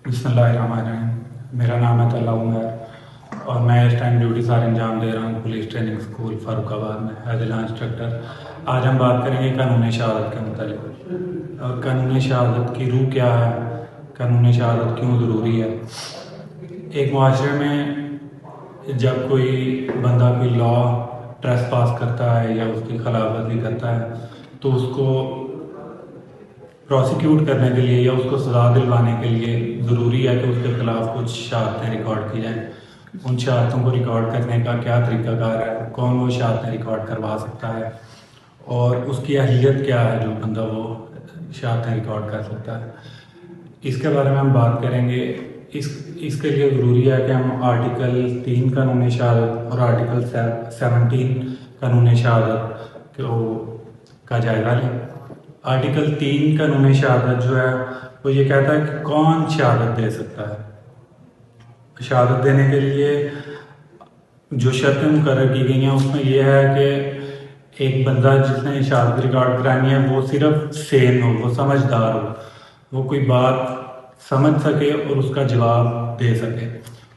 بسم اللہ الرحمن الرحیم۔ میرا نام ہے طلحہ عمر اور میں اس ٹائم ڈیوٹی سار انجام دے رہا ہوں پولیس ٹریننگ اسکول فاروق آباد میں ایز اے انسٹرکٹر۔ آج ہم بات کریں گے قانون شہادت کے متعلق اور قانون شہادت کی روح کیا ہے، قانون شہادت کیوں ضروری ہے۔ ایک معاشرے میں جب کوئی بندہ کوئی لا ٹریس پاس کرتا ہے یا اس کی خلاف ورزی کرتا ہے تو اس کو پروسیکیوٹ کرنے کے لیے یا اس کو سزا دلوانے کے لیے ضروری ہے کہ اس کے خلاف کچھ شہادتیں ریکارڈ کی جائیں۔ ان شہادتوں کو ریکارڈ کرنے کا کیا طریقہ کار ہے، کون وہ شہادتیں ریکارڈ کروا سکتا ہے اور اس کی اہلیت کیا ہے جو بندہ وہ شہادتیں ریکارڈ کر سکتا ہے، اس کے بارے میں ہم بات کریں گے۔ اس کے لیے ضروری ہے کہ ہم آرٹیکل 3 قانون شہادت اور آرٹیکل 17 قانون شہادت کا جائزہ لیں۔ آرٹیکل 3 قانون شہادت جو ہے وہ یہ کہتا ہے کہ کون شہادت دے سکتا ہے۔ شہادت دینے کے لیے جو شرطیں مقرر کی گئی ہیں اس میں یہ ہے کہ ایک بندہ جس نے شہادت ریکارڈ کرانی ہے وہ صرف سین ہو، وہ سمجھدار ہو، وہ کوئی بات سمجھ سکے اور اس کا جواب دے سکے۔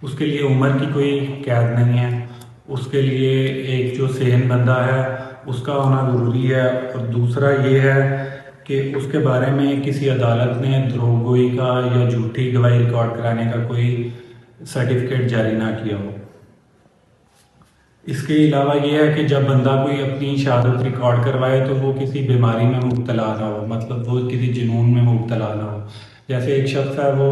اس کے لیے عمر کی کوئی قید نہیں ہے، اس کے لیے ایک جو سین بندہ ہے اس کا ہونا ضروری ہے، اور دوسرا یہ ہے کہ اس کے بارے میں کسی عدالت نے دروغ گوئی کا یا جھوٹی گواہی ریکارڈ کرانے کا کوئی سرٹیفکیٹ جاری نہ کیا ہو۔ اس کے علاوہ یہ ہے کہ جب بندہ کوئی اپنی شہادت ریکارڈ کروائے تو وہ کسی بیماری میں مبتلا نہ ہو، مطلب وہ کسی جنون میں مبتلا نہ ہو۔ جیسے ایک شخص ہے وہ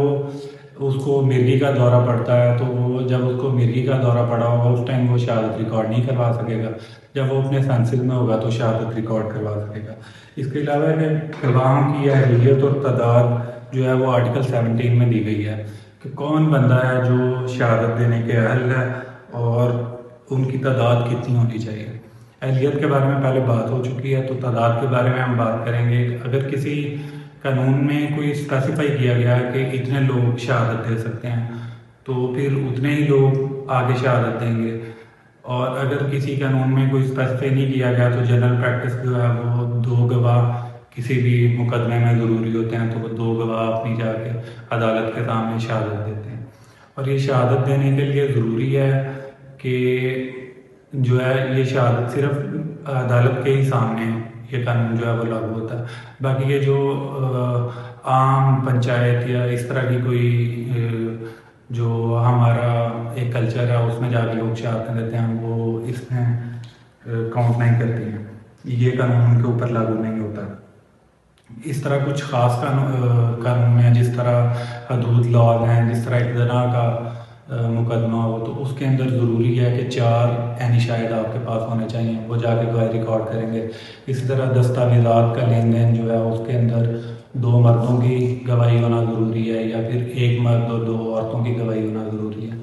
اس کو مرگی کا دورہ پڑتا ہے تو وہ جب اس کو مرگی کا دورہ پڑا ہوگا اس ٹائم وہ شہادت ریکارڈ نہیں کروا سکے گا، جب وہ اپنے سینسز میں ہوگا تو شہادت ریکارڈ کروا سکے گا۔ اس کے علاوہ کہ گواہوں کی اہلیت اور تعداد جو ہے وہ آرٹیکل 17 میں دی گئی ہے کہ کون بندہ ہے جو شہادت دینے کے اہل ہے اور ان کی تعداد کتنی ہونی چاہیے۔ اہلیت کے بارے میں پہلے بات ہو چکی ہے تو تعداد کے بارے میں ہم بات کریں گے۔ اگر کسی قانون میں کوئی اسپیسیفائی کیا گیا ہے کہ اتنے لوگ شہادت دے سکتے ہیں تو پھر اتنے ہی لوگ آگے شہادت دیں گے، اور اگر کسی قانون میں کوئی اسپیسیفائی نہیں کیا گیا تو جنرل پریکٹس جو ہے وہ 2 گواہ کسی بھی مقدمے میں ضروری ہوتے ہیں، تو وہ 2 گواہ اپنی جا کے عدالت کے سامنے شہادت دیتے ہیں۔ اور یہ شہادت دینے کے لیے ضروری ہے کہ جو ہے یہ شہادت صرف عدالت کے ہی سامنے یہ قانون جو ہے وہ لاگو ہوتا ہے۔ باقی یہ جو عام پنچایت یا اس طرح کی کوئی جو ہمارا ایک کلچر ہے اس میں جا کے لوگ شہادتیں دیتے ہیں وہ اس میں کاؤنٹ نہیں کرتی ہیں، یہ قانون ان کے اوپر لاگو نہیں ہوتا۔ اس طرح کچھ خاص قانون ہیں، جس طرح حدود لاز ہیں، جس طرح ایک زنا کا مقدمہ ہو تو اس کے اندر ضروری ہے کہ 4 عینی شاہد آپ کے پاس ہونے چاہیے، وہ جا کے گواہی ریکارڈ کریں گے۔ اسی طرح دستاویزات کا لین دین جو ہے اس کے اندر 2 مردوں کی گواہی ہونا ضروری ہے یا پھر 1 مرد اور 2 عورتوں کی گواہی ہونا ضروری ہے۔